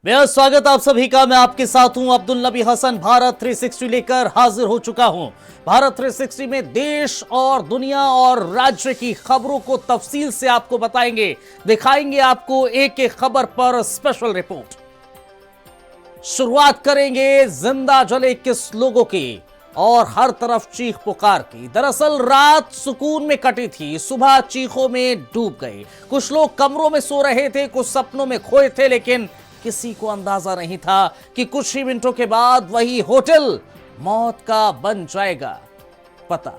बेहद स्वागत आप सभी का। मैं आपके साथ हूं अब्दुल नबी हसन। भारत 360 लेकर हाजिर हो चुका हूं। भारत 360 में देश और दुनिया और राज्य की खबरों को तफसील से आपको बताएंगे, दिखाएंगे आपको एक एक खबर पर स्पेशल रिपोर्ट। शुरुआत करेंगे जिंदा जले 21 लोगों की और हर तरफ चीख पुकार की। दरअसल रात सुकून में कटी थी, सुबह चीखों में डूब गए। कुछ लोग कमरों में सो रहे थे, कुछ सपनों में खोए थे, लेकिन किसी को अंदाजा नहीं था कि कुछ ही मिनटों के बाद वही होटल मौत का बन जाएगा। पता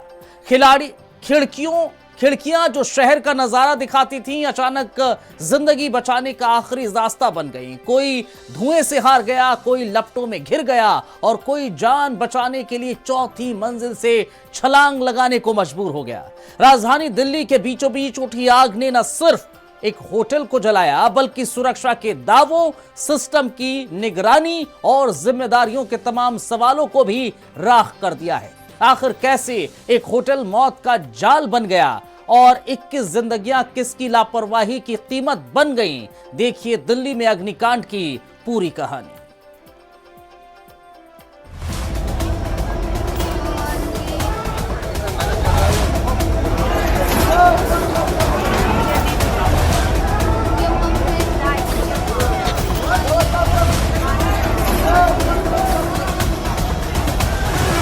खिड़कियां जो शहर का नजारा दिखाती थीं, अचानक जिंदगी बचाने का आखिरी रास्ता बन गई। कोई धुएं से हार गया, कोई लपटों में घिर गया और कोई जान बचाने के लिए चौथी मंजिल से छलांग लगाने को मजबूर हो गया। राजधानी दिल्ली के बीचों बीच उठी आग ने न सिर्फ एक होटल को जलाया, बल्कि सुरक्षा के दावों, सिस्टम की निगरानी और जिम्मेदारियों के तमाम सवालों को भी राख कर दिया है। आखिर कैसे एक होटल मौत का जाल बन गया और 21 जिंदगियां किसकी लापरवाही की कीमत बन गईं? देखिए दिल्ली में अग्निकांड की पूरी कहानी।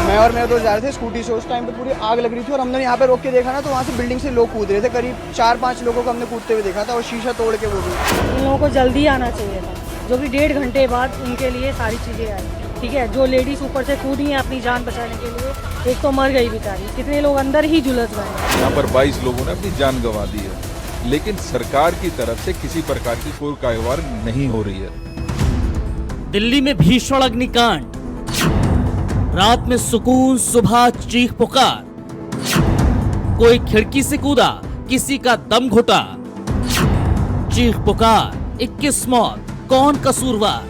मैं और मेरे दोस्त जा रहे थे स्कूटी से। उस टाइम पे पूरी आग लग रही थी और हमने यहाँ पे रोक के देखा ना, तो वहाँ से बिल्डिंग से लोग कूद रहे थे। करीब 4-5 लोगों को हमने कूदते हुए देखा था और शीशा तोड़ के वो भी। इन लोगों को जल्दी आना चाहिए था, जो भी 1.5 घंटे बाद उनके लिए सारी चीज़ें आई। ठीक है, जो लेडीज ऊपर से कूदी हैं अपनी जान बचाने के लिए, एक तो मर गई बेचारी, कितने लोग अंदर ही झुलस गए। यहाँ पर 22 लोगों ने अपनी जान गंवा दी है, लेकिन सरकार की तरफ से किसी प्रकार की कोई कार्रवाई नहीं हो रही है। दिल्ली में भीषण अग्निकांड, रात में सुकून, सुबह चीख पुकार। कोई खिड़की से कूदा, किसी का दम घुटा। चीख पुकार, 21 मौत, कौन कसूरवार?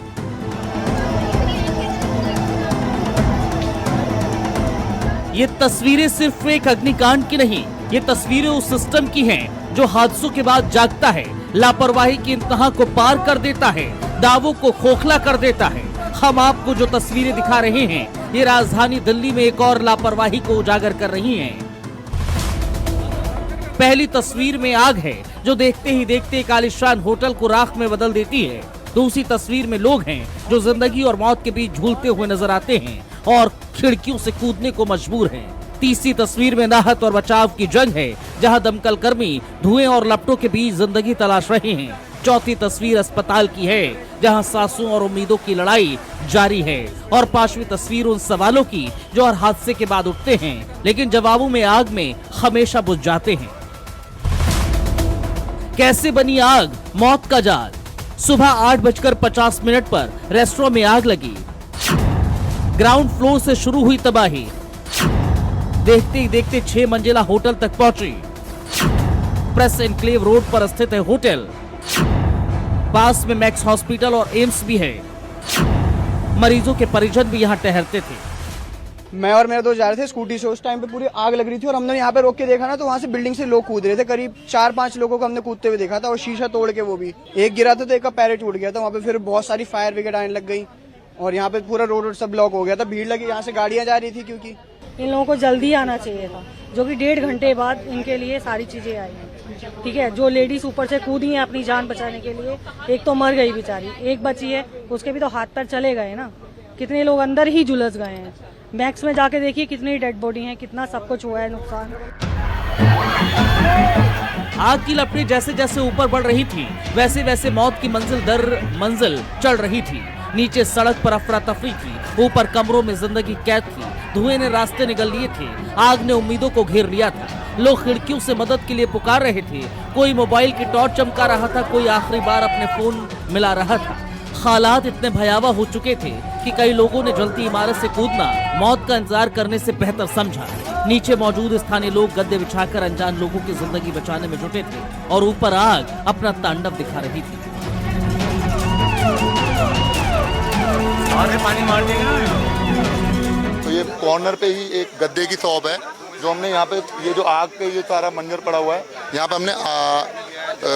ये तस्वीरें सिर्फ एक अग्निकांड की नहीं, ये तस्वीरें उस सिस्टम की हैं जो हादसों के बाद जागता है, लापरवाही की इंतहा को पार कर देता है, दावों को खोखला कर देता है। हम आपको जो तस्वीरें दिखा रहे हैं, ये राजधानी दिल्ली में एक और लापरवाही को उजागर कर रही हैं। पहली तस्वीर में आग है जो देखते ही देखते एक आलीशान होटल को राख में बदल देती है। दूसरी तस्वीर में लोग हैं जो जिंदगी और मौत के बीच झूलते हुए नजर आते हैं और खिड़कियों से कूदने को मजबूर हैं। तीसरी तस्वीर में राहत और बचाव की जंग है, जहां दमकल कर्मी धुएं और लपटों के बीच जिंदगी तलाश रहे हैं। चौथी तस्वीर अस्पताल की है, जहां सांसों और उम्मीदों की लड़ाई जारी है। और पांचवी तस्वीर उन सवालों की जो हर हादसे के बाद उठते हैं, लेकिन जवाबों में आग में हमेशा बुझ जाते हैं। कैसे बनी आग, मौत का जाल? सुबह 8:50 पर रेस्टोरेंट में आग लगी। ग्राउंड फ्लोर से शुरू हुई तबाही, देखते ही देखते 6 मंजिला होटल तक पहुंची। प्रेस एनक्लेव रोड पर स्थित है होटल, पास में मैक्स हॉस्पिटल और एम्स भी है। मरीजों के परिजन भी यहाँ ठहरते थे। मैं और मेरे दोस्त जा रहे थे स्कूटी से। उस टाइम पे पूरी आग लग रही थी और हमने यहाँ पे रोक के देखा ना, तो वहाँ से बिल्डिंग से लोग कूद रहे थे। करीब 4-5 लोगों को हमने कूदते हुए देखा था और शीशा तोड़ के वो भी। एक गिरा था तो एक का पैर टूट गया था। वहाँ पे फिर बहुत सारी फायर ब्रिगेड आने लग गई और यहाँ पे पूरा रोड सब ब्लॉक हो गया था। भीड़ लगी, यहाँ से गाड़ियाँ जा रही थी क्योंकि इन लोगों को जल्दी आना चाहिए था, जो कि 1.5 घंटे बाद उनके लिए सारी चीज़ें आई। ठीक है, जो लेडीज ऊपर से कूदी हैं अपनी जान बचाने के लिए, एक तो मर गई बेचारी, एक बची है, उसके भी तो हाथ पैर चले गए ना। कितने लोग अंदर ही झुलस गए हैं। मैक्स में जाके देखिए कितनी डेड बॉडी है, कितना सब कुछ हुआ है नुकसान। आग की लपटें जैसे जैसे ऊपर बढ़ रही थी, वैसे वैसे मौत की मंजिल दर मंजिल चढ़ रही थी। नीचे सड़क पर अफरा तफरी थी, ऊपर कमरों में जिंदगी कैद थी। धुएं ने रास्ते निगल लिए थे, आग ने उम्मीदों को घेर लिया था। लोग खिड़कियों से मदद के लिए पुकार रहे थे। कोई मोबाइल की टॉर्च चमका रहा था, कोई आखिरी बार अपने फोन मिला रहा था। हालात इतने भयावह हो चुके थे कि कई लोगों ने जलती इमारत से कूदना मौत का इंतजार करने से बेहतर समझा। नीचे मौजूद स्थानीय लोग गद्दे बिछाकर अनजान लोगों की जिंदगी बचाने में जुटे थे और ऊपर आग अपना तांडव दिखा रही थी। पानी मार देगा। तो ये कॉर्नर पे ही एक गद्दे की शॉप है, जो हमने यहाँ पे ये जो आग पे ये सारा मंजर पड़ा हुआ है, यहाँ पे हमने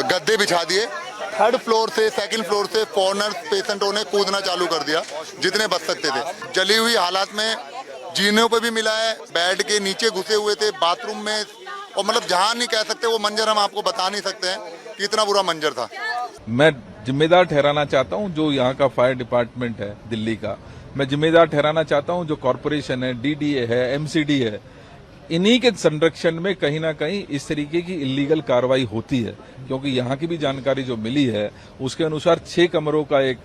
गद्दे बिछा दिए थर्ड फ्लोर से सेकंड फ्लोर से फॉरेनर्स पेशेंटों ने कूदना चालू कर दिया, जितने बच सकते थे। जली हुई हालात में जीनों पे भी मिला है, बेड के नीचे घुसे हुए थे, बाथरूम में, और मतलब जहां नहीं कह सकते वो मंजर हम आपको बता नहीं सकते हैं कि इतना बुरा मंजर था। मैं जिम्मेदार ठहराना चाहता हूं जो यहाँ का फायर डिपार्टमेंट है दिल्ली का, मैं जिम्मेदार ठहराना चाहता हूं जो कॉरपोरेशन है, डीडीए है, एमसीडी है, इन्हीं के संरक्षण में कहीं ना कहीं इस तरीके की इलीगल कार्रवाई होती है। क्योंकि यहाँ की भी जानकारी जो मिली है उसके अनुसार 6 कमरों का एक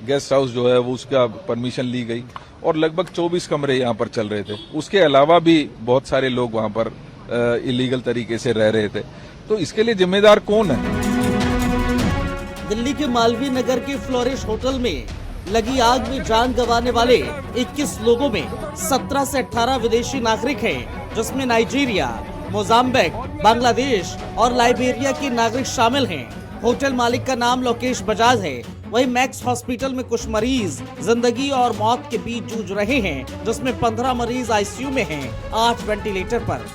गेस्ट हाउस जो है वो उसका परमिशन ली गई और लगभग 24 कमरे यहाँ पर चल रहे थे। उसके अलावा भी बहुत सारे लोग वहाँ पर इलीगल तरीके से रह रहे थे। तो इसके लिए जिम्मेदार कौन है? दिल्ली के मालवीय नगर के फ्लोरिश होटल में लगी आग में जान गंवाने वाले 21 लोगों में 17 से 18 विदेशी नागरिक हैं, जिसमें नाइजीरिया, मोजाम्बिक, बांग्लादेश और लाइबेरिया के नागरिक शामिल हैं। होटल मालिक का नाम लोकेश बजाज है। वहीं मैक्स हॉस्पिटल में कुछ मरीज जिंदगी और मौत के बीच जूझ रहे हैं, जिसमें 15 मरीज आईसीयू में हैं, 8 वेंटिलेटर पर।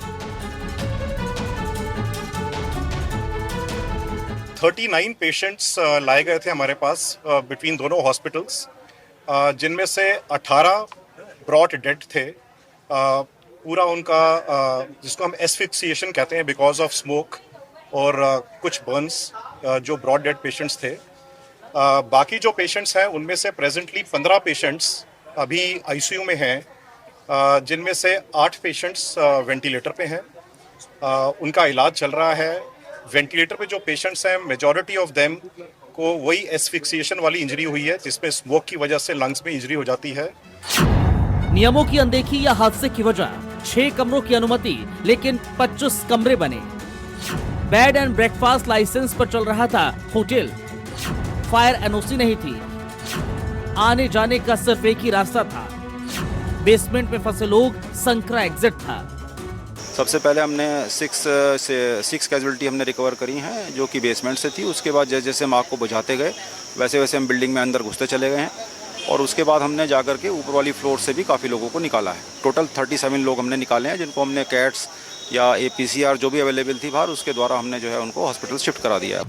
39 पेशेंट्स लाए गए थे हमारे पास बिटवीन दोनों हॉस्पिटल्स, जिनमें से 18 ब्रॉट डेड थे। पूरा उनका जिसको हम एस्फिक्सिएशन कहते हैं बिकॉज ऑफ स्मोक और कुछ बर्न्स, जो ब्रॉट डेड पेशेंट्स थे। बाकी जो पेशेंट्स हैं उनमें से प्रेजेंटली 15 पेशेंट्स अभी आईसीयू में हैं, जिनमें से 8 पेशेंट्स वेंटिलेटर पे हैं। उनका इलाज चल रहा है। वेंटिलेटर पे जो पेशेंट्स हैं मेजॉरिटी ऑफ देम को वही एस्फिक्सिएशन वाली इंजरी हुई है, जिसमें स्मोक की वजह से लंग्स में इंजरी हो जाती है। नियमों की अनदेखी या हादसे की वजह 6 कमरों की अनुमति लेकिन 25 कमरे बने। बेड एंड ब्रेकफास्ट लाइसेंस पर चल रहा था होटल। फायर एनओसी नहीं थी। आने जाने का सिर्फ एक ही रास्ता था। बेसमेंट में फंसे लोग संकरा एग्जिट था। सबसे पहले हमने 6 कैजुअलिटी हमने रिकवर करी हैं जो कि बेसमेंट से थी। उसके बाद जैसे जैसे हम आग को बुझाते गए वैसे वैसे हम बिल्डिंग में अंदर घुसते चले गए हैं और उसके बाद हमने जाकर के ऊपर वाली फ्लोर से भी काफ़ी लोगों को निकाला है। टोटल 37 लोग हमने निकाले हैं, जिनको हमने कैट्स या APCR जो भी अवेलेबल थी बाहर, उसके द्वारा हमने जो है उनको हॉस्पिटल शिफ्ट करा दिया है।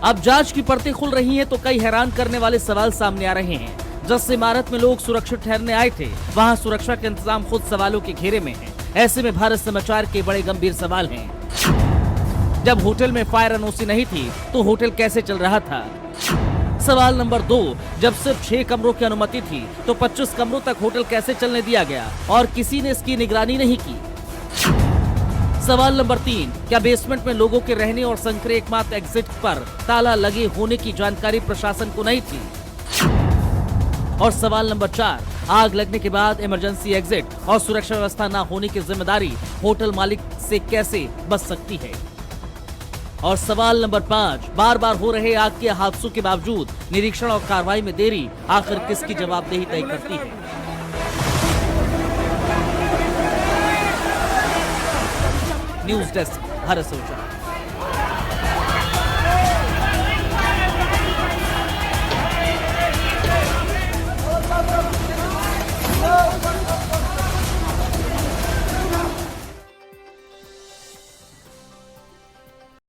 अब जांच की परतें खुल रही हैं तो कई हैरान करने वाले सवाल सामने आ रहे हैं। जिस इमारत में लोग सुरक्षित ठहरने आए थे, वहां सुरक्षा के इंतजाम खुद सवालों के घेरे में है। ऐसे में भारत समाचार के बड़े गंभीर सवाल हैं। जब होटल में फायर एनओसी नहीं थी तो होटल कैसे चल रहा था? सवाल नंबर 2, जब सिर्फ 6 कमरों की अनुमति थी तो 25 कमरों तक होटल कैसे चलने दिया गया और किसी ने इसकी निगरानी नहीं की? सवाल नंबर 3, क्या बेसमेंट में लोगों के रहने और संकरे एकमात्र एग्जिट पर ताला लगे होने की जानकारी प्रशासन को नहीं थी? और सवाल नंबर 4, आग लगने के बाद इमरजेंसी एग्जिट और सुरक्षा व्यवस्था न होने की जिम्मेदारी होटल मालिक से कैसे बच सकती है? और सवाल नंबर 5, बार बार हो रहे आग के हादसों के बावजूद निरीक्षण और कार्रवाई में देरी आखिर किसकी जवाबदेही तय करती है? न्यूज डेस्क, भारत समाचार।